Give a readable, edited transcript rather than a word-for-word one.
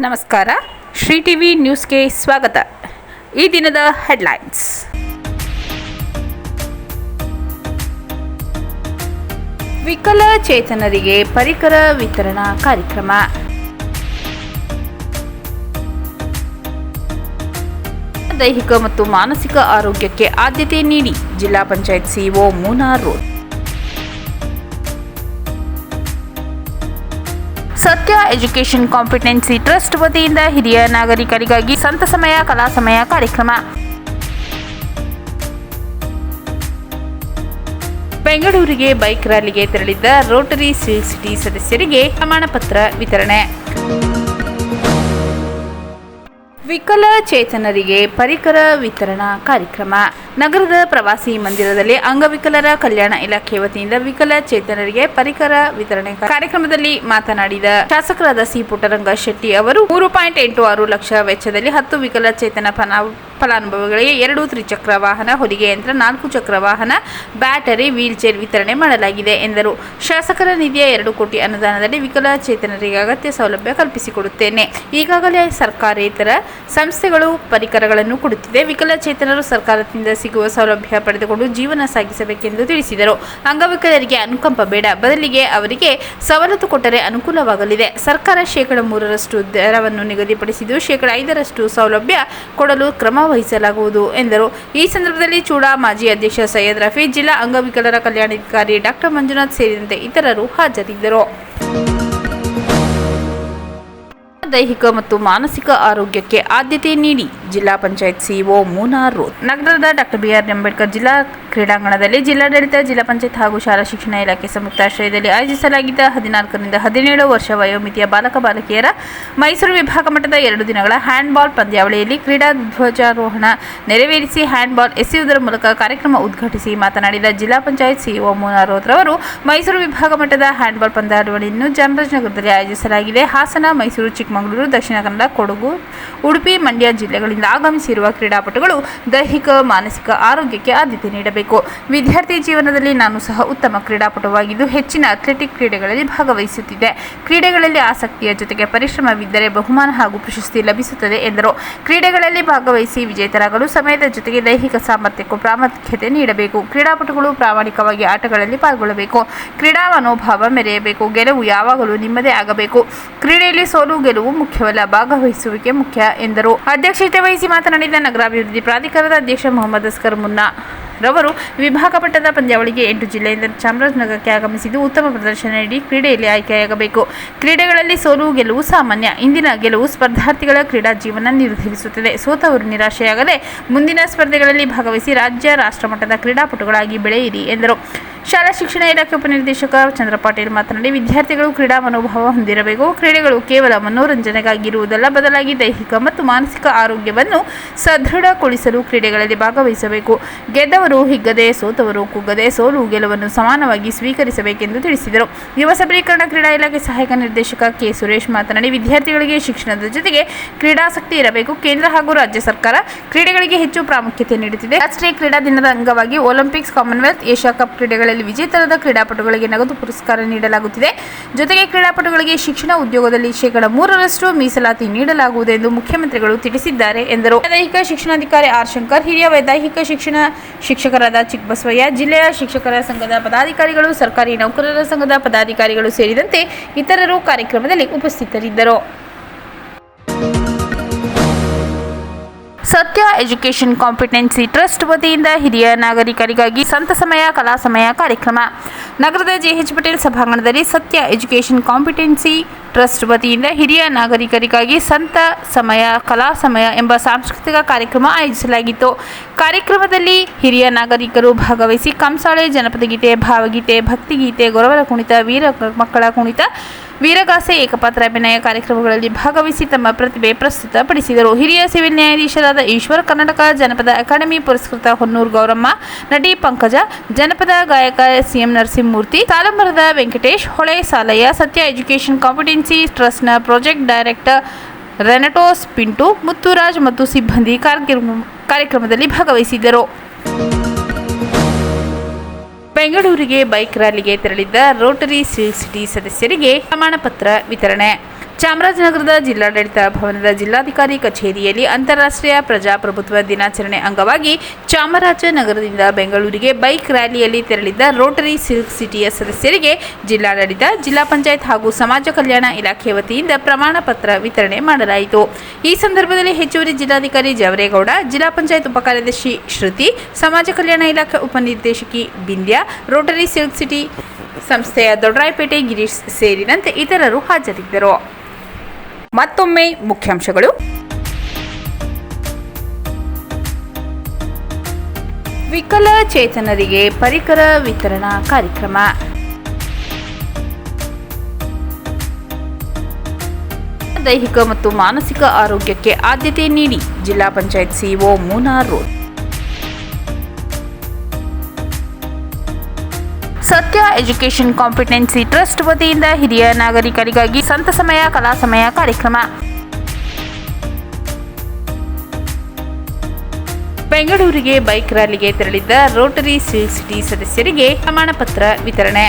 ನಮಸ್ಕಾರ. ಶ್ರೀ ಟಿವಿ ನ್ಯೂಸ್ಗೆ ಸ್ವಾಗತ. ಈ ದಿನದ ಹೆಡ್ಲೈನ್ಸ್. ವಿಕಲಚೇತನರಿಗೆ ಪರಿಕರ ವಿತರಣಾ ಕಾರ್ಯಕ್ರಮ. ದೈಹಿಕ ಮತ್ತು ಮಾನಸಿಕ ಆರೋಗ್ಯಕ್ಕೆ ಆದ್ಯತೆ ನೀಡಿ ಜಿಲ್ಲಾ ಪಂಚಾಯತ್ ಸಿಇಒ ಮೂನಾರ್ ರೋಡ್. ಸತ್ಯ ಎಜುಕೇಷನ್ ಕಾಂಪಿಟೆನ್ಸಿ ಟ್ರಸ್ಟ್ ವತಿಯಿಂದ ಹಿರಿಯ ನಾಗರಿಕರಿಗಾಗಿ ಸಂತ ಸಮಯ ಕಲಾ ಸಮಯ ಕಾರ್ಯಕ್ರಮ. ಬೆಂಗಳೂರಿಗೆ ಬೈಕ್ ರ್ಯಾಲಿಗೆ ತೆರಳಿದ್ದ ರೋಟರಿ ಸಿಲ್ಕ್ ಸಿಟಿ ಸದಸ್ಯರಿಗೆ ಪ್ರಮಾಣ ಪತ್ರ ವಿತರಣೆ. ವಿಕಲಚೇತನರಿಗೆ ಪರಿಕರ ವಿತರಣಾ ಕಾರ್ಯಕ್ರಮ. ನಗರದ ಪ್ರವಾಸಿ ಮಂದಿರದಲ್ಲಿ ಅಂಗವಿಕಲರ ಕಲ್ಯಾಣ ಇಲಾಖೆ ವತಿಯಿಂದ ವಿಕಲಚೇತನರಿಗೆ ಪರಿಕರ ವಿತರಣೆ ಕಾರ್ಯಕ್ರಮದಲ್ಲಿ ಮಾತನಾಡಿದ ಶಾಸಕರಾದ ಸಿ ಪುಟ್ಟರಂಗ ಶೆಟ್ಟಿ ಅವರು 3.86 ಲಕ್ಷ ವೆಚ್ಚದಲ್ಲಿ 10 ವಿಕಲಚೇತನ ಫಲಾನುಭವಿಗಳಿಗೆ 2 ತ್ರಿಚಕ್ರ ವಾಹನ, ಹೊಲಿಗೆ ಯಂತ್ರ, 4 ಚಕ್ರ ವಾಹನ, ಬ್ಯಾಟರಿ, ವೀಲ್ಚೇರ್ ವಿತರಣೆ ಮಾಡಲಾಗಿದೆ ಎಂದರು. ಶಾಸಕರ ನಿಧಿಯ 2 ಕೋಟಿ ಅನುದಾನದಲ್ಲಿ ವಿಕಲಚೇತನರಿಗೆ ಅಗತ್ಯ ಸೌಲಭ್ಯ ಕಲ್ಪಿಸಿಕೊಡುತ್ತೇನೆ. ಈಗಾಗಲೇ ಸರ್ಕಾರೇತರ ಸಂಸ್ಥೆಗಳು ಪರಿಕರಗಳನ್ನು ಕೊಡುತ್ತಿದೆ. ವಿಕಲಚೇತನರು ಸರ್ಕಾರದಿಂದ ಸಿಗುವ ಸೌಲಭ್ಯ ಪಡೆದುಕೊಂಡು ಜೀವನ ಸಾಗಿಸಬೇಕೆಂದು ತಿಳಿಸಿದರು. ಅಂಗವಿಕಲರಿಗೆ ಅನುಕಂಪ ಬೇಡ, ಬದಲಿಗೆ ಅವರಿಗೆ ಸವಲತ್ತು ಕೊಟ್ಟರೆ ಅನುಕೂಲವಾಗಲಿದೆ. ಸರ್ಕಾರ 3% ದರವನ್ನು ನಿಗದಿಪಡಿಸಿದ್ದು 5% ಸೌಲಭ್ಯ ಕೊಡಲು ಕ್ರಮ ವಹಿಸಲಾಗುವುದು ಎಂದರು. ಈ ಸಂದರ್ಭದಲ್ಲಿ ಚೂಡಾ ಮಾಜಿ ಅಧ್ಯಕ್ಷ ಸೈಯದ್ ರಫಿ, ಜಿಲ್ಲಾ ಅಂಗವಿಕಲರ ಕಲ್ಯಾಣಾಧಿಕಾರಿ ಡಾಕ್ಟರ್ ಮಂಜುನಾಥ್ ಸೇರಿದಂತೆ ಇತರರು ಹಾಜರಿದ್ದರು. ದೈಹಿಕ ಮತ್ತು ಮಾನಸಿಕ ಆರೋಗ್ಯಕ್ಕೆ ಆದ್ಯತೆ ನೀಡಿ ಜಿಲ್ಲಾ ಪಂಚಾಯತ್ ಸಿಇಒ ಮೂನಾರ್ ರೋಡ್. ನಗರದ ಡಾಕ್ಟರ್ ಬಿ.ಆರ್. ಅಂಬೇಡ್ಕರ್ ಜಿಲ್ಲಾ ಕ್ರೀಡಾಂಗಣದಲ್ಲಿ ಜಿಲ್ಲಾಡಳಿತ, ಜಿಲ್ಲಾ ಪಂಚಾಯತ್ ಹಾಗೂ ಶಾಲಾ ಶಿಕ್ಷಣ ಇಲಾಖೆ ಸಂಯುಕ್ತಾಶ್ರಯದಲ್ಲಿ ಆಯೋಜಿಸಲಾಗಿದ್ದ 14ರಿಂದ 17 ವರ್ಷ ವಯೋಮಿತಿಯ ಬಾಲಕ ಬಾಲಕಿಯರ ಮೈಸೂರು ವಿಭಾಗ ಮಟ್ಟದ 2 ದಿನಗಳ ಹ್ಯಾಂಡ್ಬಾಲ್ ಪಂದ್ಯಾವಳಿಯಲ್ಲಿ ಕ್ರೀಡಾ ಧ್ವಜಾರೋಹಣ ನೆರವೇರಿಸಿ ಹ್ಯಾಂಡ್ಬಾಲ್ ಎಸೆಯುವುದರ ಮೂಲಕ ಕಾರ್ಯಕ್ರಮ ಉದ್ಘಾಟಿಸಿ ಮಾತನಾಡಿದ ಜಿಲ್ಲಾ ಪಂಚಾಯತ್ ಸಿಇಒ ಮೂನಾರ್ ರೋಡ್ ರವರು, ಮೈಸೂರು ವಿಭಾಗ ಮಟ್ಟದ ಹ್ಯಾಂಡ್ಬಾಲ್ ಪಂದ್ಯಾವಳಿಯನ್ನು ಚಾಮರಾಜನಗರದಲ್ಲಿ ಆಯೋಜಿಸಲಾಗಿದೆ. ಹಾಸನ, ಮೈಸೂರು, ಚಿಕ್ಕಮಗಳೂರು, ದಕ್ಷಿಣ ಕನ್ನಡ, ಕೊಡಗು, ಉಡುಪಿ, ಮಂಡ್ಯ ಜಿಲ್ಲೆಗಳಿಂದ ಆಗಮಿಸಿರುವ ಕ್ರೀಡಾಪಟುಗಳು ದೈಹಿಕ ಮಾನಸಿಕ ಆರೋಗ್ಯಕ್ಕೆ ಆದ್ಯತೆ ನೀಡಬೇಕು. ವಿದ್ಯಾರ್ಥಿ ಜೀವನದಲ್ಲಿ ನಾನು ಸಹ ಉತ್ತಮ ಕ್ರೀಡಾಪಟುವಾಗಿದ್ದು ಹೆಚ್ಚಿನ ಅಥ್ಲೆಟಿಕ್ ಕ್ರೀಡೆಗಳಲ್ಲಿ ಭಾಗವಹಿಸುತ್ತಿದ್ದೆ. ಕ್ರೀಡೆಗಳಲ್ಲಿ ಆಸಕ್ತಿಯ ಜೊತೆಗೆ ಪರಿಶ್ರಮವಿದ್ದರೆ ಬಹುಮಾನ ಹಾಗೂ ಪ್ರಶಸ್ತಿ ಲಭಿಸುತ್ತದೆ ಎಂದರು. ಕ್ರೀಡೆಗಳಲ್ಲಿ ಭಾಗವಹಿಸಿ ವಿಜೇತರಾಗಲು ಸಮಯದ ಜೊತೆಗೆ ದೈಹಿಕ ಸಾಮರ್ಥ್ಯಕ್ಕೂ ಪ್ರಾಮುಖ್ಯತೆ ನೀಡಬೇಕು. ಕ್ರೀಡಾಪಟುಗಳು ಪ್ರಾಮಾಣಿಕವಾಗಿ ಆಟಗಳಲ್ಲಿ ಪಾಲ್ಗೊಳ್ಳಬೇಕು. ಕ್ರೀಡಾ ಮನೋಭಾವ ಮೆರೆಯಬೇಕು. ಗೆಲುವು ಯಾವಾಗಲೂ ನಿಮ್ಮದೇ ಆಗಬೇಕು. ಕ್ರೀಡೆಯಲ್ಲಿ ಸೋಲು ಗೆಲುವು ಮುಖ್ಯವಲ್ಲ, ಭಾಗವಹಿಸುವಿಕೆ ಮುಖ್ಯ ಎಂದರು. ಅಧ್ಯಕ್ಷತೆ ವಹಿಸಿ ಮಾತನಾಡಿದ ನಗರಾಭಿವೃದ್ಧಿ ಪ್ರಾಧಿಕಾರದ ಅಧ್ಯಕ್ಷ ಮೊಹಮ್ಮದ್ ಅಸ್ಕರ್ ಮುನ್ನಾ ರವರು, ವಿಭಾಗ ಮಟ್ಟದ ಪಂದ್ಯಾವಳಿಗೆ 8 ಜಿಲ್ಲೆಯಿಂದ ಚಾಮರಾಜನಗರಕ್ಕೆ ಆಗಮಿಸಿದ್ದು ಉತ್ತಮ ಪ್ರದರ್ಶನ ನೀಡಿ ಕ್ರೀಡೆಯಲ್ಲಿ ಆಯ್ಕೆಯಾಗಬೇಕು. ಕ್ರೀಡೆಗಳಲ್ಲಿ ಸೋಲು ಗೆಲುವು ಸಾಮಾನ್ಯ. ಇಂದಿನ ಗೆಲುವು ಸ್ಪರ್ಧಾರ್ಥಿಗಳ ಕ್ರೀಡಾ ಜೀವನ ನಿರ್ಧರಿಸುತ್ತದೆ. ಸೋತವರು ನಿರಾಶೆಯಾಗದೆ ಮುಂದಿನ ಸ್ಪರ್ಧೆಗಳಲ್ಲಿ ಭಾಗವಹಿಸಿ ರಾಜ್ಯ, ರಾಷ್ಟ್ರ ಮಟ್ಟದ ಕ್ರೀಡಾಪಟುಗಳಾಗಿ ಬೆಳೆಯಿರಿ ಎಂದರು. ಶಾಲಾ ಶಿಕ್ಷಣ ಇಲಾಖೆ ಉಪನಿರ್ದೇಶಕ ಚಂದ್ರ ಪಾಟೀಲ್ ಮಾತನಾಡಿ, ವಿದ್ಯಾರ್ಥಿಗಳು ಕ್ರೀಡಾ ಮನೋಭಾವ ಹೊಂದಿರಬೇಕು. ಕ್ರೀಡೆಗಳು ಕೇವಲ ಮನೋರಂಜನೆಗಾಗಿರುವುದಲ್ಲ, ಬದಲಾಗಿ ದೈಹಿಕ ಮತ್ತು ಮಾನಸಿಕ ಆರೋಗ್ಯವನ್ನು ಸದೃಢಗೊಳಿಸಲು ಕ್ರೀಡೆಗಳಲ್ಲಿ ಭಾಗವಹಿಸಬೇಕು. ಗೆದ್ದವರು ಹಿಗ್ಗದೆ, ಸೋತವರು ಕುಗ್ಗದೆ, ಸೋಲು ಗೆಲುವನ್ನು ಸಮಾನವಾಗಿ ಸ್ವೀಕರಿಸಬೇಕೆಂದು ತಿಳಿಸಿದರು. ಯುವ ಸಬಲೀಕರಣ ಕ್ರೀಡಾ ಇಲಾಖೆ ಸಹಾಯಕ ನಿರ್ದೇಶಕ ಕೆ. ಸುರೇಶ್ ಮಾತನಾಡಿ, ವಿದ್ಯಾರ್ಥಿಗಳಿಗೆ ಶಿಕ್ಷಣದ ಜೊತೆಗೆ ಕ್ರೀಡಾಸಕ್ತಿ ಇರಬೇಕು. ಕೇಂದ್ರ ಹಾಗೂ ರಾಜ್ಯ ಸರ್ಕಾರ ಕ್ರೀಡೆಗಳಿಗೆ ಹೆಚ್ಚು ಪ್ರಾಮುಖ್ಯತೆ ನೀಡುತ್ತಿದೆ. ರಾಷ್ಟ್ರೀಯ ಕ್ರೀಡಾ ದಿನದ ಅಂಗವಾಗಿ ಒಲಿಂಪಿಕ್ಸ್, ಕಾಮನ್ವೆಲ್ತ್, ಏಷ್ಯಾ ಕಪ್ ಕ್ರೀಡೆಗಳಲ್ಲಿ ವಿಜೇತರಾದ ಕ್ರೀಡಾಪಟುಗಳಿಗೆ ನಗದು ಪುರಸ್ಕಾರ ನೀಡಲಾಗುತ್ತಿದೆ. ಜೊತೆಗೆ ಕ್ರೀಡಾಪಟುಗಳಿಗೆ ಶಿಕ್ಷಣ, ಉದ್ಯೋಗದಲ್ಲಿ 3% ಮೀಸಲಾತಿ ನೀಡಲಾಗುವುದು ಎಂದು ಮುಖ್ಯಮಂತ್ರಿಗಳು ತಿಳಿಸಿದ್ದಾರೆ ಎಂದರು. ದೈಹಿಕ ಶಿಕ್ಷಣಾಧಿಕಾರಿ ಆರ್. ಶಂಕರ್, ಹಿರಿಯ ದೈಹಿಕ ಶಿಕ್ಷಕರಾದ ಚಿಕ್ಕಬಸವಯ್ಯ, ಜಿಲ್ಲೆಯ ಶಿಕ್ಷಕರ ಸಂಘದ ಪದಾಧಿಕಾರಿಗಳು, ಸರ್ಕಾರಿ ನೌಕರರ ಸಂಘದ ಪದಾಧಿಕಾರಿಗಳು ಸೇರಿದಂತೆ ಇತರರು ಕಾರ್ಯಕ್ರಮದಲ್ಲಿ ಉಪಸ್ಥಿತರಿದ್ದರು. ಸತ್ಯ ಎಜುಕೇಷನ್ ಕಾಂಪಿಟೆನ್ಸಿ ಟ್ರಸ್ಟ್ ವತಿಯಿಂದ ಹಿರಿಯ ನಾಗರಿಕರಿಗಾಗಿ ಸಂತ ಸಮಯ ಕಲಾ ಸಮಯ ಕಾರ್ಯಕ್ರಮ. ನಗರದ ಜೆ.ಎಚ್. ಪಟೇಲ್ ಸಭಾಂಗಣದಲ್ಲಿ ಸತ್ಯ ಎಜುಕೇಷನ್ ಕಾಂಪಿಟೆನ್ಸಿ ಟ್ರಸ್ಟ್ ವತಿಯಿಂದ ಹಿರಿಯ ನಾಗರಿಕರಿಗಾಗಿ ಸಂತ ಸಮಯ ಕಲಾ ಸಮಯ ಎಂಬ ಸಾಂಸ್ಕೃತಿಕ ಕಾರ್ಯಕ್ರಮ ಆಯೋಜಿಸಲಾಗಿತ್ತು. ಕಾರ್ಯಕ್ರಮದಲ್ಲಿ ಹಿರಿಯ ನಾಗರಿಕರು ಭಾಗವಹಿಸಿ ಕಂಸಾಳೆ, ಜನಪದ ಗೀತೆ, ಭಾವಗೀತೆ, ಭಕ್ತಿಗೀತೆ, ಗೊರವರ ಕುಣಿತ, ವೀರ ಮಕ್ಕಳ ಕುಣಿತ, ವೀರಗಾಸೆ, ಏಕಪಾತ್ರ ಅಭಿನಯ ಕಾರ್ಯಕ್ರಮಗಳಲ್ಲಿ ಭಾಗವಹಿಸಿ ತಮ್ಮ ಪ್ರತಿಭೆ ಪ್ರಸ್ತುತಪಡಿಸಿದರು. ಹಿರಿಯ ಸಿವಿಲ್ ನ್ಯಾಯಾಧೀಶರಾದ ಈಶ್ವರ್, ಕರ್ನಾಟಕ ಜನಪದ ಅಕಾಡೆಮಿ ಪುರಸ್ಕೃತ ಹೊನ್ನೂರು ಗೌರಮ್ಮ, ನಟಿ ಪಂಕಜ, ಜನಪದ ಗಾಯಕ ಸಿಎಂ ನರಸಿಂಹಮೂರ್ತಿ, ಸಾಲುಮರದ ವೆಂಕಟೇಶ್, ಹೊಳೆ ಸಾಲಯ್ಯ, ಸತ್ಯ ಎಜುಕೇಷನ್ ಕಾಂಪಿಟೆನ್ಸಿ ಟ್ರಸ್ಟ್ನ ಪ್ರಾಜೆಕ್ಟ್ ಡೈರೆಕ್ಟರ್ ರೆನಟೋಸ್ ಪಿಂಟು, ಮುತ್ತುರಾಜ್ ಮತ್ತು ಸಿಬ್ಬಂದಿ ಕಾರ್ಯಕ್ರಮದಲ್ಲಿ ಭಾಗವಹಿಸಿದ್ದರು. ಬೆಂಗಳೂರಿಗೆ ಬೈಕ್ ರ್ಯಾಲಿಗೆ ತೆರಳಿದ್ದ ರೋಟರಿ ಸಿಲ್ಕ್ ಸಿಟಿ ಸದಸ್ಯರಿಗೆ ಪ್ರಮಾಣ ಪತ್ರ ವಿತರಣೆ. ಚಾಮರಾಜನಗರದ ಜಿಲ್ಲಾಡಳಿತ ಭವನದ ಜಿಲ್ಲಾಧಿಕಾರಿ ಕಚೇರಿಯಲ್ಲಿ ಅಂತಾರಾಷ್ಟ್ರೀಯ ಪ್ರಜಾಪ್ರಭುತ್ವ ದಿನಾಚರಣೆ ಅಂಗವಾಗಿ ಚಾಮರಾಜನಗರದಿಂದ ಬೆಂಗಳೂರಿಗೆ ಬೈಕ್ ರ್ಯಾಲಿಯಲ್ಲಿ ತೆರಳಿದ್ದ ರೋಟರಿ ಸಿಲ್ಕ್ ಸಿಟಿಯ ಸದಸ್ಯರಿಗೆ ಜಿಲ್ಲಾಡಳಿತ, ಜಿಲ್ಲಾ ಪಂಚಾಯತ್ ಹಾಗೂ ಸಮಾಜ ಕಲ್ಯಾಣ ಇಲಾಖೆ ವತಿಯಿಂದ ಪ್ರಮಾಣ ಪತ್ರ ವಿತರಣೆ ಮಾಡಲಾಯಿತು. ಈ ಸಂದರ್ಭದಲ್ಲಿ ಹೆಚ್ಚುವರಿ ಜಿಲ್ಲಾಧಿಕಾರಿ ಜವರೇಗೌಡ, ಜಿಲ್ಲಾ ಪಂಚಾಯತ್ ಉಪಕಾರ್ಯದರ್ಶಿ ಶ್ರುತಿ, ಸಮಾಜ ಕಲ್ಯಾಣ ಇಲಾಖೆ ಉಪನಿರ್ದೇಶಕಿ ಬಿಂದ್ಯಾ, ರೋಟರಿ ಸಿಲ್ಕ್ ಸಿಟಿ ಸಂಸ್ಥೆಯ ದೊಡ್ಡರಾಯಪೇಟೆ ಗಿರೀಶ್ ಸೇರಿದಂತೆ ಇತರರು ಹಾಜರಿದ್ದರು. ಮತ್ತೊಮ್ಮೆ ಮುಖ್ಯಾಂಶಗಳು. ವಿಕಲಚೇತನರಿಗೆ ಪರಿಕರ ವಿತರಣಾ ಕಾರ್ಯಕ್ರಮ. ದೈಹಿಕ ಮತ್ತು ಮಾನಸಿಕ ಆರೋಗ್ಯಕ್ಕೆ ಆದ್ಯತೆ ನೀಡಿ ಜಿಲ್ಲಾ ಪಂಚಾಯತ್ ಸಿಇಒ ಮೂನಾರ್ ರೋಡ್. ಸತ್ಯ ಎಜುಕೇಷನ್ ಕಾಂಪಿಟೆನ್ಸಿ ಟ್ರಸ್ಟ್ ವತಿಯಿಂದ ಹಿರಿಯ ನಾಗರಿಕರಿಗಾಗಿ ಸಂತ ಸಮಯ ಕಲಾ ಸಮಯ ಕಾರ್ಯಕ್ರಮ. ಬೆಂಗಳೂರಿಗೆ ಬೈಕ್ ರ್ಯಾಲಿಗೆ ತೆರಳಿದ್ದ ರೋಟರಿ ಸಿಲ್ಕ್ ಸಿಟಿ ಸದಸ್ಯರಿಗೆ ಪ್ರಮಾಣ ಪತ್ರ ವಿತರಣೆ.